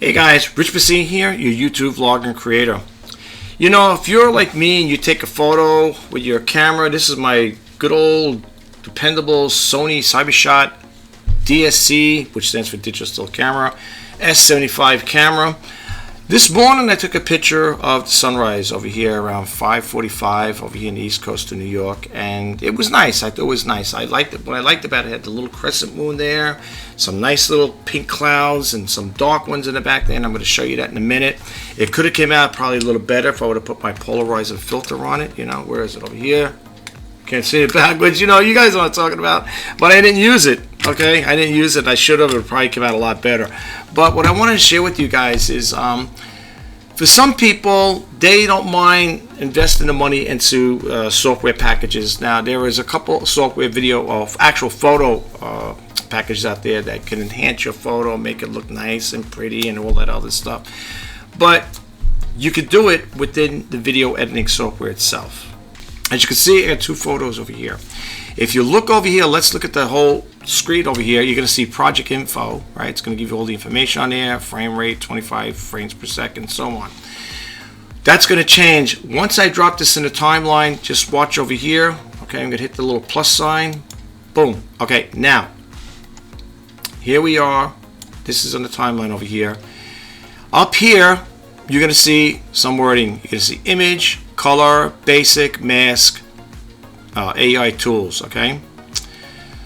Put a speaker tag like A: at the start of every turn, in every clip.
A: Hey guys, Rich Bassine here, your YouTube vlogger and creator. You know, if you're like me and you take a photo with your camera, this is my good old dependable Sony CyberShot DSC, which stands for Digital Still Camera, S75 camera. This morning I took a picture of the sunrise over here around 5:45 over here in the East Coast of New York, and it was nice. I thought it was nice. I liked it. What I liked about it, had the little crescent moon there, some nice little pink clouds, and some dark ones in the back there, and I'm going to show you that in a minute. It could have came out probably a little better if I would have put my polarizer filter on it. You know, where is it over here? Can't see it backwards. You know, you guys know what I'm talking about. But I didn't use it. Okay, I didn't use it. I should have. It would probably come out a lot better. But what I wanted to share with you guys is, for some people, they don't mind investing the money into software packages. Now, there is a couple software video of actual photo packages out there that can enhance your photo, make it look nice and pretty, and all that other stuff. But you could do it within the video editing software itself. As you can see, I got two photos over here. If you look over here, let's look at the whole screen over here. You're going to see project info, right? It's going to give you all the information on there, frame rate, 25 frames per second, so on. That's going to change. Once I drop this in the timeline, just watch over here. Okay, I'm going to hit the little plus sign. Boom. Okay, now, here we are. This is on the timeline over here. Up here, you're going to see some wording. You're going to see image, color, basic, mask, AI tools. Okay,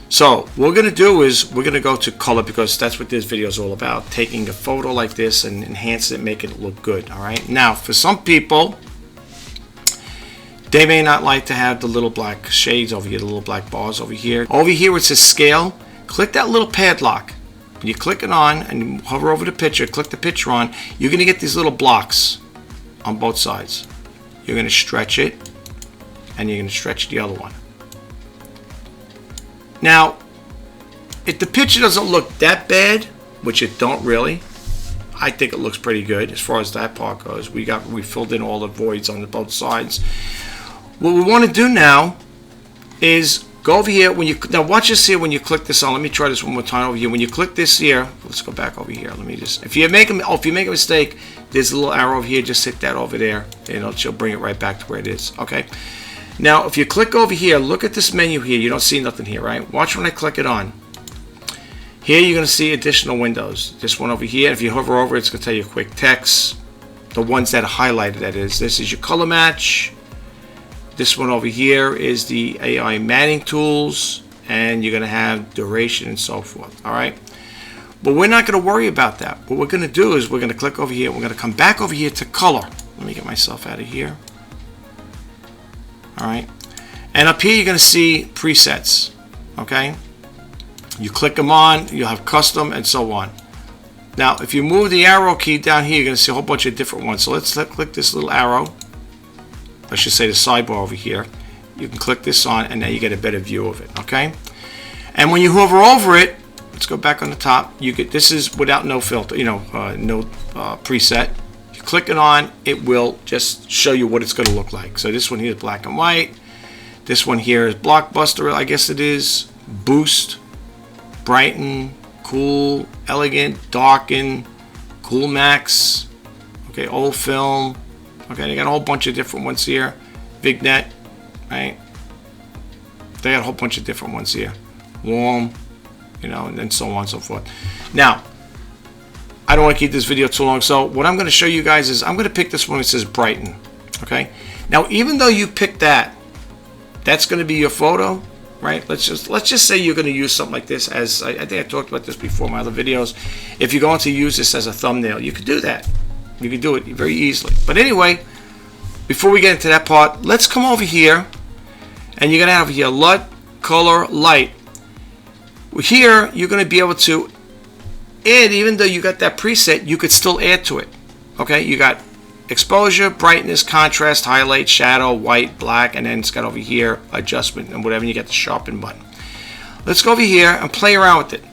A: so what we're going to do is we're going to go to color, because that's what this video is all about, taking a photo like this and enhance it, make it look good. All right, now for some people, they may not like to have the little black shades over here, the little black bars over here. Over here where it says scale, click that little padlock. When you click it on and you hover over the picture, click the picture on, you're going to get these little blocks on both sides. You're going to stretch it, and you're going to stretch the other one. Now, if the picture doesn't look that bad, which it don't really, I think it looks pretty good as far as that part goes. We filled in all the voids on both sides. What we want to do now is go over here. Now watch this here when you click this on. Let me try this one more time over here. When you click this here, let's go back over here. Let me just, if you make a mistake, there's a little arrow over here. Just hit that over there, and she'll bring it right back to where it is. Okay. Now, if you click over here, look at this menu here. You don't see nothing here, right? Watch when I click it on. Here, you're going to see additional windows. This one over here, if you hover over it, it's going to tell you quick text. The ones that are highlighted, that is. This is your color match. This one over here is the AI matting tools. And you're going to have duration and so forth, all right? But we're not going to worry about that. What we're going to do is we're going to click over here. We're going to come back over here to color. Let me get myself out of here. All right, and up here you're going to see presets. Okay, you click them on, you'll have custom and so on. Now, if you move the arrow key down here, you're going to see a whole bunch of different ones. So let's click this little arrow. I should say the sidebar over here. You can click this on, and now you get a better view of it. Okay, and when you hover over it, let's go back on the top. You get, this is without no filter, no preset. Click it on, it will just show you what it's going to look like. So this one here is black and white. This one here is blockbuster, I guess it is. Boost, brighten, cool, elegant, darken, cool max. Okay, old film. Okay, they got a whole bunch of different ones here. Vignette, right? They got a whole bunch of different ones here. Warm, and then so on and so forth. Now, I don't want to keep this video too long, so what I'm going to show you guys is I'm going to pick this one that says brighten. Okay, now even though you pick that, that's going to be your photo, right? Let's just say you're going to use something like this as I think I talked about this before in my other videos. If you're going to use this as a thumbnail, you could do that. You could do it very easily. But anyway, before we get into that part, let's come over here, and you're going to have here LUT, color, light. Here you're going to be able to add, even though you got that preset, you could still add to it. Okay, you got exposure, brightness, contrast, highlight, shadow, white, black, and then it's got over here adjustment and whatever, and you got the sharpen button. Let's go over here and play around with it.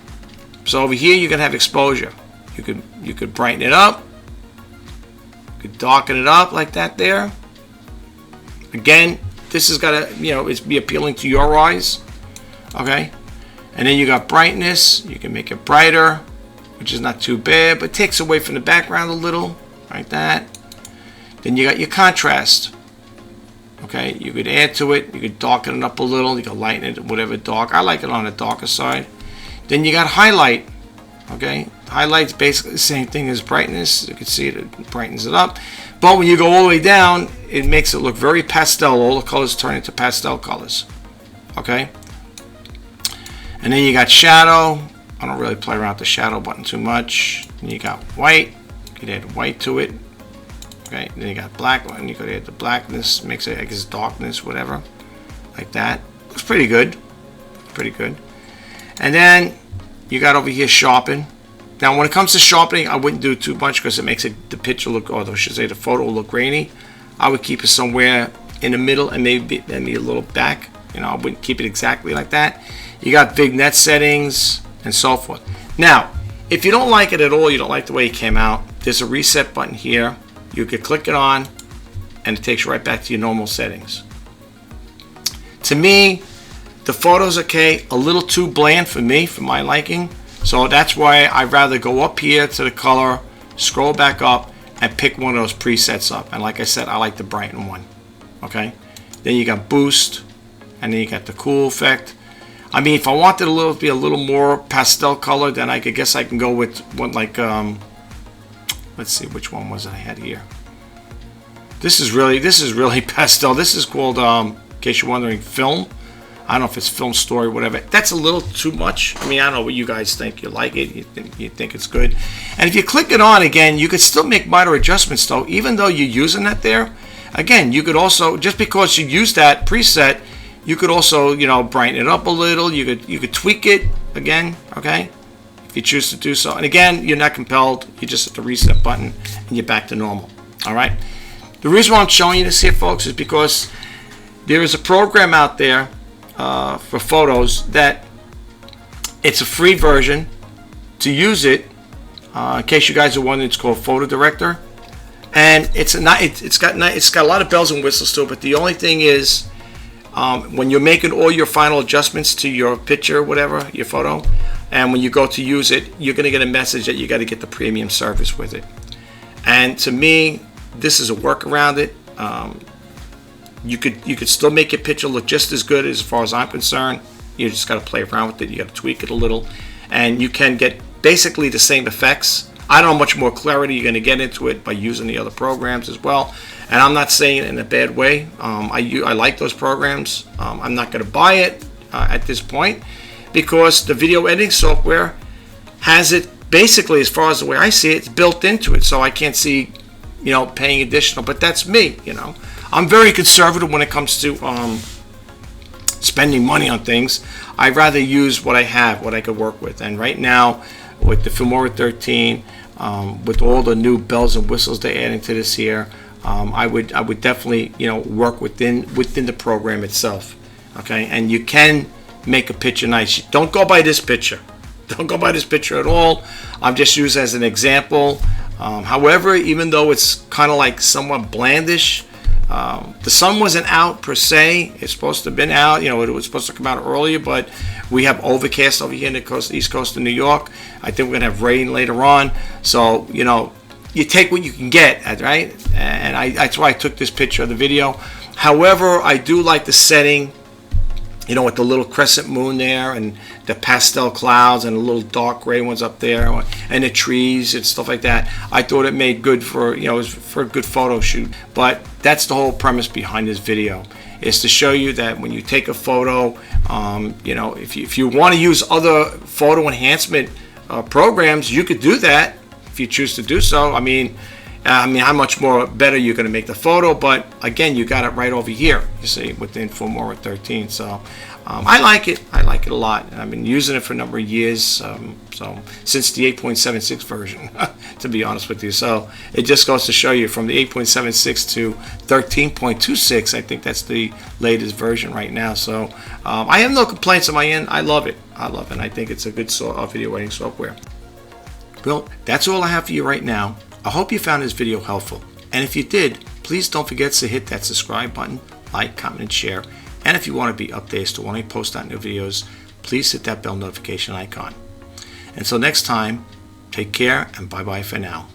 A: So over here you're gonna have exposure. You could brighten it up, you could darken it up like that there. Again, this has got to it's be appealing to your eyes. Okay, and then you got brightness. You can make it brighter. which is not too bad, but takes away from the background a little, like that. Then you got your contrast. Okay, you could add to it, you could darken it up a little, you could lighten it, whatever dark. I like it on the darker side. Then you got highlight. Okay, highlight's basically the same thing as brightness. You can see it brightens it up. But when you go all the way down, it makes it look very pastel. All the colors turn into pastel colors. Okay? And then you got shadow. I don't really play around with the shadow button too much. Then you got white. You can add white to it. Okay, then you got black one. You could add the blackness, makes it, I guess, darkness, whatever. Like that. Looks pretty good. Pretty good. And then you got over here sharpen. Now when it comes to sharpening, I wouldn't do too much because it makes the picture look, or I should say the photo look grainy. I would keep it somewhere in the middle and maybe a little back. You know, I wouldn't keep it exactly like that. You got vignette settings and so forth. Now, if you don't like it at all, you don't like the way it came out, there's a reset button here. You could click it on and it takes you right back to your normal settings. To me, the photo's okay, a little too bland for me, for my liking. So that's why I'd rather go up here to the color, scroll back up, and pick one of those presets up. And like I said, I like the brighten one. Okay? Then you got boost, and then you got the cool effect. I mean, if I wanted to be a little more pastel color, then I could guess I can go with one like, let's see, which one was I had here? This is really pastel. This is called, in case you're wondering, Film. I don't know if it's Film Story, whatever. That's a little too much. I mean, I don't know what you guys think. You like it, you think it's good. And if you click it on again, you could still make minor adjustments though, even though you're using that there. Again, you could also, just because you use that preset, you could also, you know, brighten it up a little. You could tweak it again, okay? If you choose to do so. And again, you're not compelled. You just hit the reset button and you're back to normal. All right? The reason why I'm showing you this here, folks, is because there is a program out there for photos that it's a free version. To use it, in case you guys are wondering, it's called Photo Director, and it's got a lot of bells and whistles to it. But the only thing is, when you're making all your final adjustments to your picture, whatever, your photo, and when you go to use it, you're going to get a message that you got to get the premium service with it. And to me, this is a workaround it. You could still make your picture look just as good as far as I'm concerned. You just got to play around with it. You got to tweak it a little, and you can get basically the same effects. I don't know how much more clarity you're going to get into it by using the other programs as well. And I'm not saying it in a bad way. I like those programs. I'm not going to buy it at this point because the video editing software has it basically, as far as the way I see it, it's built into it. So I can't see, you know, paying additional. But that's me, you know. I'm very conservative when it comes to spending money on things. I'd rather use what I have, what I could work with. And right now, with the Filmora 13, with all the new bells and whistles they're adding to this here, I would definitely, you know, work within the program itself. Okay, and you can make a picture nice. Don't go by this picture. Don't go by this picture at all. I'm just used as an example. However, even though it's kind of like somewhat blandish, the sun wasn't out per se. It's supposed to have been out. You know, it was supposed to come out earlier, but we have overcast over here in the east coast of New York. I think we're gonna have rain later on. So, you know, you take what you can get, right? And that's why I took this picture of the video. However, I do like the setting, you know, with the little crescent moon there and the pastel clouds and the little dark gray ones up there and the trees and stuff like that. I thought it made good for, you know, it was for a good photo shoot. But that's the whole premise behind this video, is to show you that when you take a photo, you know, if you want to use other photo enhancement programs, you could do that if you choose to do so. I mean, how much more better you're going to make the photo, but again, you got it right over here, you see, within Filmora 13. So I like it. I like it a lot. And I've been using it for a number of years, so since the 8.76 version, to be honest with you. So it just goes to show you, from the 8.76 to 13.26, I think that's the latest version right now. So I have no complaints on my end. I love it. I love it. And I think it's a good video editing software. Well, that's all I have for you right now. I hope you found this video helpful, and if you did, please don't forget to hit that subscribe button, like, comment, and share. And if you want to be updated to when I post out new videos, please hit that bell notification icon. Until next time, Take care, and bye-bye for now.